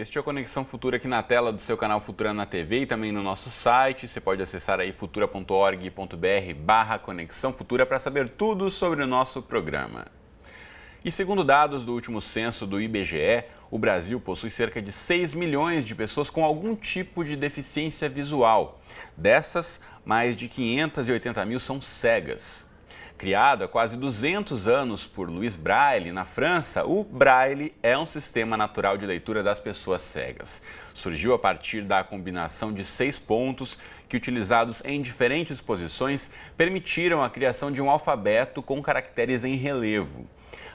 Este é o Conexão Futura aqui na tela do seu canal Futura na TV e também no nosso site. Você pode acessar aí futura.org.br/Conexão Futura para saber tudo sobre o nosso programa. E segundo dados do último censo do IBGE, o Brasil possui cerca de 6 milhões de pessoas com algum tipo de deficiência visual. Dessas, mais de 580 mil são cegas. Criado há quase 200 anos por Louis Braille, na França, o Braille é um sistema natural de leitura das pessoas cegas. Surgiu a partir da combinação de 6 pontos que, utilizados em diferentes posições, permitiram a criação de um alfabeto com caracteres em relevo.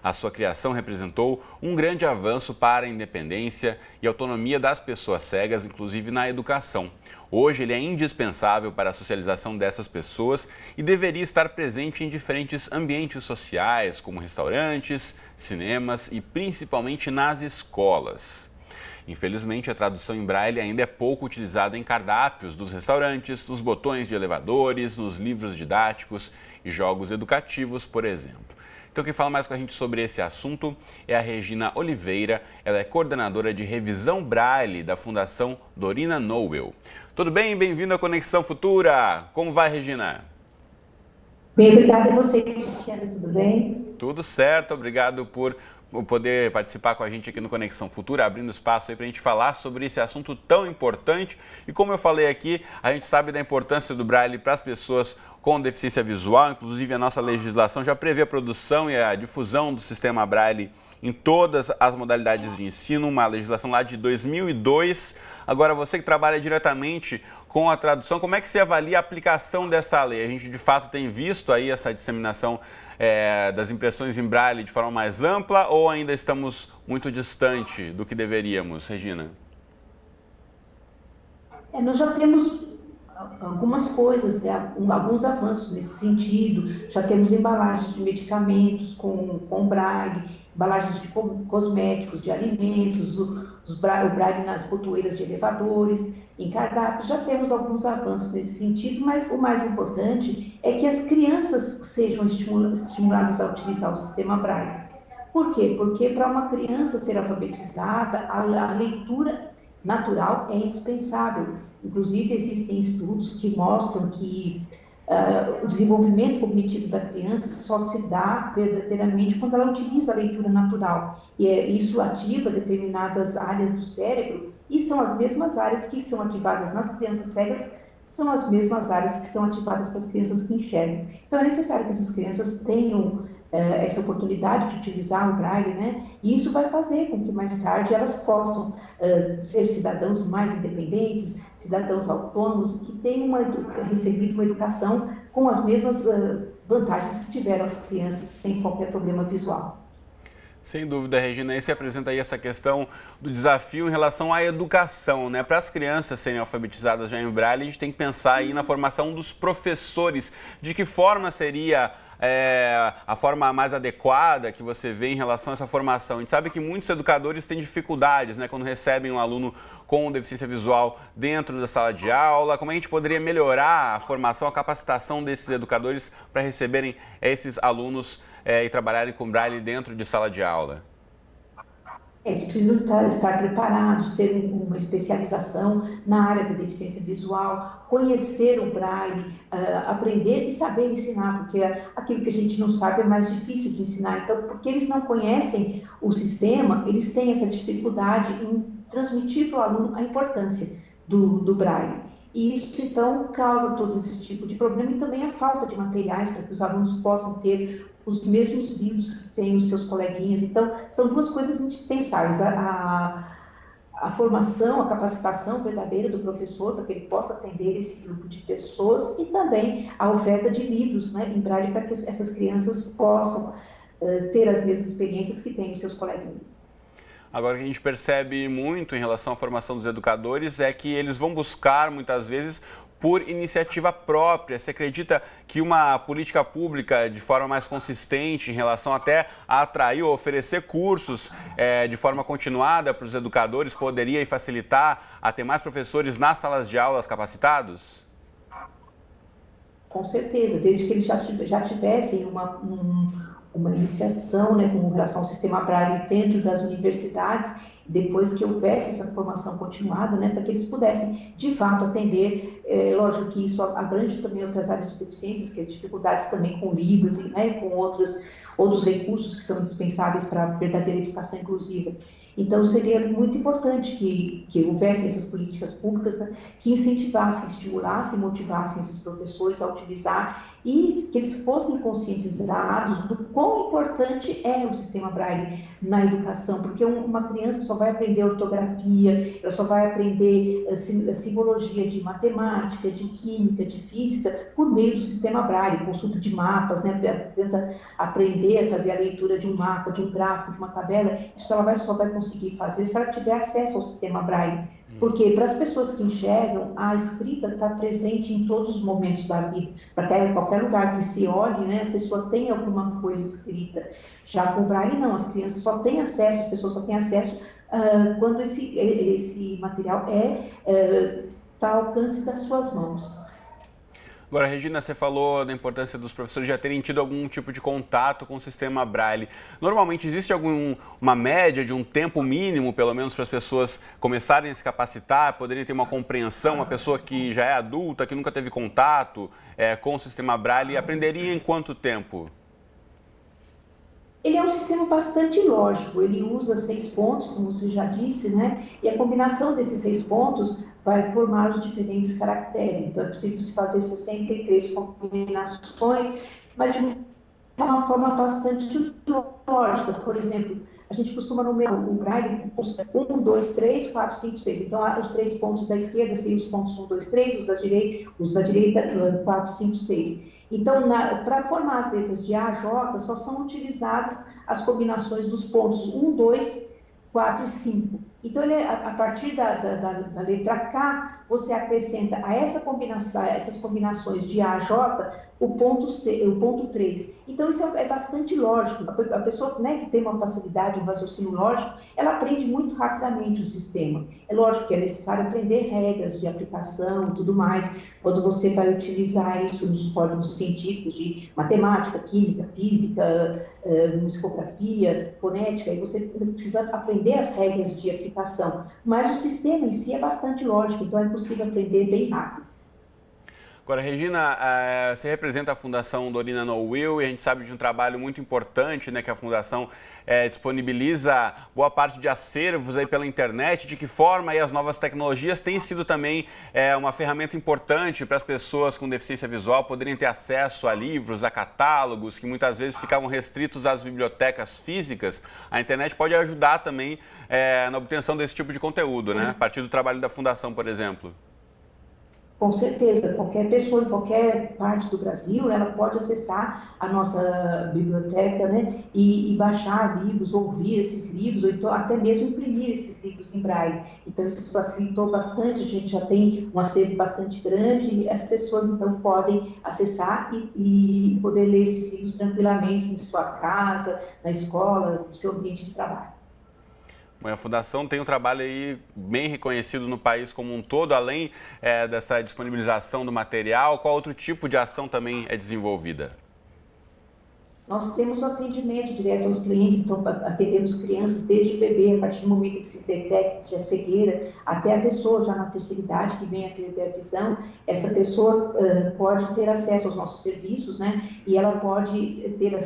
A sua criação representou um grande avanço para a independência e autonomia das pessoas cegas, inclusive na educação. Hoje, ele é indispensável para a socialização dessas pessoas e deveria estar presente em diferentes ambientes sociais, como restaurantes, cinemas e principalmente nas escolas. Infelizmente, a tradução em braille ainda é pouco utilizada em cardápios dos restaurantes, nos botões de elevadores, nos livros didáticos e jogos educativos, por exemplo. Então, quem fala mais com a gente sobre esse assunto é a Regina Oliveira. Ela é coordenadora de revisão Braille da Fundação Dorina Nowell. Tudo bem? Bem-vindo à Conexão Futura. Como vai, Regina? Bem, obrigada a você, Cristiano. Tudo bem? Tudo certo. Obrigado por poder participar com a gente aqui no Conexão Futura, abrindo espaço aí para a gente falar sobre esse assunto tão importante. E como eu falei aqui, a gente sabe da importância do Braille para as pessoas com deficiência visual. Inclusive, a nossa legislação já prevê a produção e a difusão do sistema Braille em todas as modalidades de ensino, uma legislação lá de 2002. Agora, você que trabalha diretamente com a tradução, como é que você avalia a aplicação dessa lei? A gente, de fato, tem visto aí essa disseminação das impressões em Braille de forma mais ampla ou ainda estamos muito distante do que deveríamos, Regina? Nós já temos algumas coisas, né, alguns avanços nesse sentido. Já temos embalagens de medicamentos com braille, embalagens de cosméticos, de alimentos, o braille nas botoeiras de elevadores, em cardápios. Já temos alguns avanços nesse sentido, mas o mais importante é que as crianças sejam estimuladas a utilizar o sistema braille. Por quê? Porque para uma criança ser alfabetizada, a leitura natural é indispensável. Inclusive, existem estudos que mostram que o desenvolvimento cognitivo da criança só se dá verdadeiramente quando ela utiliza a leitura natural. E isso ativa determinadas áreas do cérebro, e são as mesmas áreas que são ativadas nas crianças cegas, são as mesmas áreas que são ativadas para as crianças que enxergam. Então, é necessário que essas crianças tenham essa oportunidade de utilizar o braille, né? E isso vai fazer com que mais tarde elas possam ser cidadãos mais independentes, cidadãos autônomos, que tenham recebido uma educação com as mesmas vantagens que tiveram as crianças sem qualquer problema visual. Sem dúvida, Regina, e você apresenta aí essa questão do desafio em relação à educação, né? Para as crianças serem alfabetizadas já em Braille, a gente tem que pensar aí na formação dos professores. De que forma seria a forma mais adequada que você vê em relação a essa formação? A gente sabe que muitos educadores têm dificuldades, né, quando recebem um aluno com deficiência visual dentro da sala de aula. Como a gente poderia melhorar a formação, a capacitação desses educadores para receberem esses alunos e trabalharem com Braille dentro de sala de aula? Eles precisam estar preparados, ter uma especialização na área da deficiência visual, conhecer o braille, aprender e saber ensinar, porque aquilo que a gente não sabe é mais difícil de ensinar. Então, porque eles não conhecem o sistema, eles têm essa dificuldade em transmitir para o aluno a importância do braille. E isso, então, causa todo esse tipo de problema e também a falta de materiais para que os alunos possam ter os mesmos livros que têm os seus coleguinhas. Então, são duas coisas indispensáveis. A formação, a capacitação verdadeira do professor para que ele possa atender esse grupo de pessoas e também a oferta de livros, né, em braille para que essas crianças possam ter as mesmas experiências que têm os seus coleguinhas. Agora, o que a gente percebe muito em relação à formação dos educadores é que eles vão buscar, muitas vezes, por iniciativa própria. Você acredita que uma política pública de forma mais consistente em relação até a atrair ou oferecer cursos de forma continuada para os educadores poderia facilitar a ter mais professores nas salas de aulas capacitados? Com certeza, desde que eles já tivessem uma iniciação, né, com relação ao sistema Braille dentro das universidades, depois que houvesse essa formação continuada, né, para que eles pudessem, de fato, atender. Lógico que isso abrange também outras áreas de deficiências, que é dificuldades também com livros, né, com outros recursos que são indispensáveis para a verdadeira educação inclusiva. Então, seria muito importante que houvessem essas políticas públicas, né, que incentivassem, estimulassem, motivassem esses professores a utilizar e que eles fossem conscientizados do quão importante é o sistema Braille na educação, porque uma criança só vai aprender ortografia, ela só vai aprender simbologia de matemática, de química, de física, por meio do sistema Braille, consulta de mapas, né? A criança aprender a fazer a leitura de um mapa, de um gráfico, de uma tabela, isso ela só vai conseguir fazer se ela tiver acesso ao sistema Braille. Porque para as pessoas que enxergam, a escrita está presente em todos os momentos da vida. Para qualquer lugar que se olhe, né, a pessoa tem alguma coisa escrita. Já com o Braille, não. As crianças só têm acesso, as pessoas só têm acesso quando esse material está ao alcance das suas mãos. Agora, Regina, você falou da importância dos professores já terem tido algum tipo de contato com o sistema Braille. Normalmente, existe uma média de um tempo mínimo, pelo menos, para as pessoas começarem a se capacitar, poderem ter uma compreensão, uma pessoa que já é adulta, que nunca teve contato com o sistema Braille, aprenderia em quanto tempo? Ele é um sistema bastante lógico, ele usa 6 pontos, como você já disse, né? E a combinação desses 6 pontos vai formar os diferentes caracteres. Então, é possível se fazer 63 combinações, mas de uma forma bastante lógica. Por exemplo, a gente costuma numerar o Braille 1, 2, 3, 4, 5, 6. Então, os 3 pontos da esquerda seriam os pontos 1, 2, 3, os da direita 4, 5, 6. Então, para formar as letras de A a J, só são utilizadas as combinações dos pontos 1, 2, 4 e 5. Então, a partir da letra K, você acrescenta a essas combinações de A a J, o ponto 3. Então, isso é bastante lógico. A pessoa, né, que tem uma facilidade, um raciocínio lógico, ela aprende muito rapidamente o sistema. É lógico que é necessário aprender regras de aplicação e tudo mais, quando você vai utilizar isso nos códigos científicos de matemática, química, física, musicografia, fonética, aí você precisa aprender as regras de aplicação. Mas o sistema em si é bastante lógico, então é possível aprender bem rápido. Agora, Regina, você representa a Fundação Dorina No Will e a gente sabe de um trabalho muito importante, né, que a Fundação disponibiliza boa parte de acervos aí pela internet. De que forma aí as novas tecnologias têm sido também uma ferramenta importante para as pessoas com deficiência visual poderem ter acesso a livros, a catálogos, que muitas vezes ficavam restritos às bibliotecas físicas. A internet pode ajudar também na obtenção desse tipo de conteúdo, né, a partir do trabalho da Fundação, por exemplo. Com certeza, qualquer pessoa em qualquer parte do Brasil, ela pode acessar a nossa biblioteca, né, e baixar livros, ouvir esses livros, ou então até mesmo imprimir esses livros em Braille. Então, isso facilitou bastante, a gente já tem um acervo bastante grande, e as pessoas, então, podem acessar e poder ler esses livros tranquilamente em sua casa, na escola, no seu ambiente de trabalho. Bom, a Fundação tem um trabalho aí bem reconhecido no país como um todo, além dessa disponibilização do material, qual outro tipo de ação também é desenvolvida? Nós temos o atendimento direto aos clientes, então atendemos crianças desde o bebê, a partir do momento que se detecta a cegueira, até a pessoa já na terceira idade que vem a perder a visão, essa pessoa pode ter acesso aos nossos serviços, né? E ela pode ter a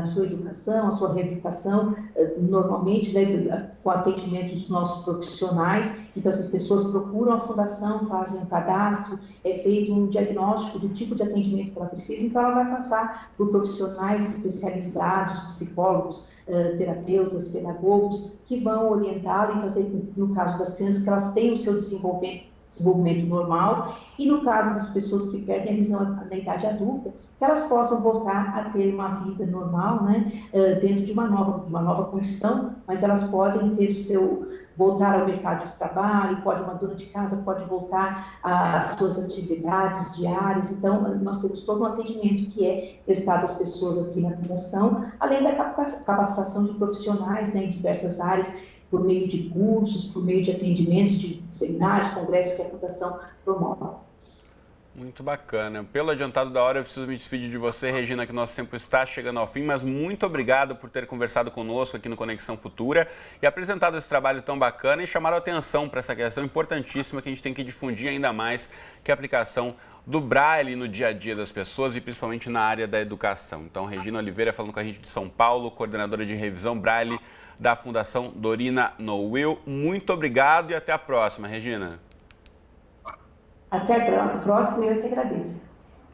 sua educação, a sua reabilitação, normalmente, né, com atendimento dos nossos profissionais. Então, essas pessoas procuram a fundação, fazem um cadastro, é feito um diagnóstico do tipo de atendimento que ela precisa, então ela vai passar por profissionais especializados, psicólogos, terapeutas, pedagogos, que vão orientá-la e fazer, no caso das crianças, que ela tenha o seu desenvolvimento normal, e no caso das pessoas que perdem a visão na idade adulta, que elas possam voltar a ter uma vida normal, né, dentro de uma nova condição, mas elas podem ter voltar ao mercado de trabalho, uma dona de casa pode voltar às suas atividades diárias. Então, nós temos todo um atendimento que é prestado às pessoas aqui na Fundação, além da capacitação de profissionais, né, em diversas áreas, por meio de cursos, por meio de atendimentos, de seminários, congressos que a Fundação promove. Muito bacana. Pelo adiantado da hora, eu preciso me despedir de você, Regina, que nosso tempo está chegando ao fim, mas muito obrigado por ter conversado conosco aqui no Conexão Futura e apresentado esse trabalho tão bacana e chamado a atenção para essa questão importantíssima que a gente tem que difundir ainda mais, que é a aplicação do Braille no dia a dia das pessoas e principalmente na área da educação. Então, Regina Oliveira falando com a gente de São Paulo, coordenadora de revisão Braille da Fundação Dorina Nowill. Muito obrigado e até a próxima, Regina. Até a próxima, eu que agradeço.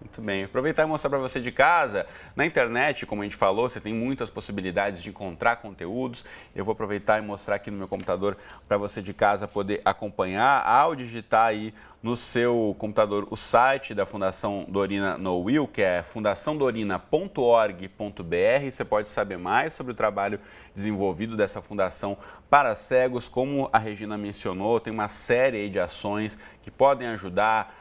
Muito bem. Aproveitar e mostrar para você de casa. Na internet, como a gente falou, você tem muitas possibilidades de encontrar conteúdos. Eu vou aproveitar e mostrar aqui no meu computador para você de casa poder acompanhar. Ao digitar aí no seu computador o site da Fundação Dorina Nowill, que é fundaçãodorina.org.br, você pode saber mais sobre o trabalho desenvolvido dessa fundação para cegos. Como a Regina mencionou, tem uma série aí de ações que podem ajudar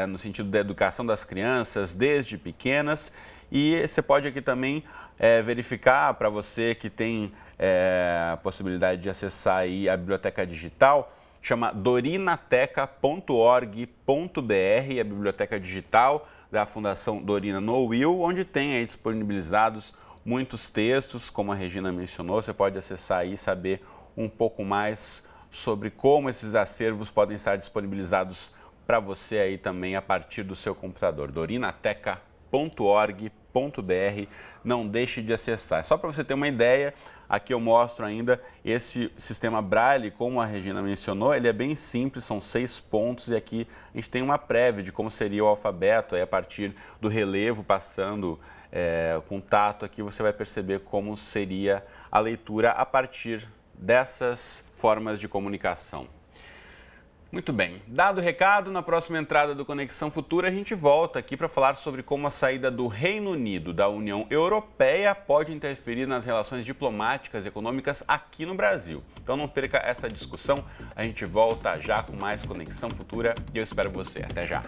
no sentido da educação das crianças desde pequenas, e você pode aqui também verificar, para você que tem a possibilidade de acessar aí a biblioteca digital, chama dorinateca.org.br, a biblioteca digital da Fundação Dorina Nowill, onde tem aí disponibilizados muitos textos, como a Regina mencionou. Você pode acessar aí e saber um pouco mais sobre como esses acervos podem estar disponibilizados para você aí também a partir do seu computador, dorinateca.org.br, não deixe de acessar. Só para você ter uma ideia, aqui eu mostro ainda esse sistema Braille, como a Regina mencionou, ele é bem simples, são 6 pontos e aqui a gente tem uma prévia de como seria o alfabeto, aí a partir do relevo passando com tato aqui você vai perceber como seria a leitura a partir dessas formas de comunicação. Muito bem, dado o recado, na próxima entrada do Conexão Futura a gente volta aqui para falar sobre como a saída do Reino Unido da União Europeia pode interferir nas relações diplomáticas e econômicas aqui no Brasil. Então não perca essa discussão, a gente volta já com mais Conexão Futura e eu espero você. Até já!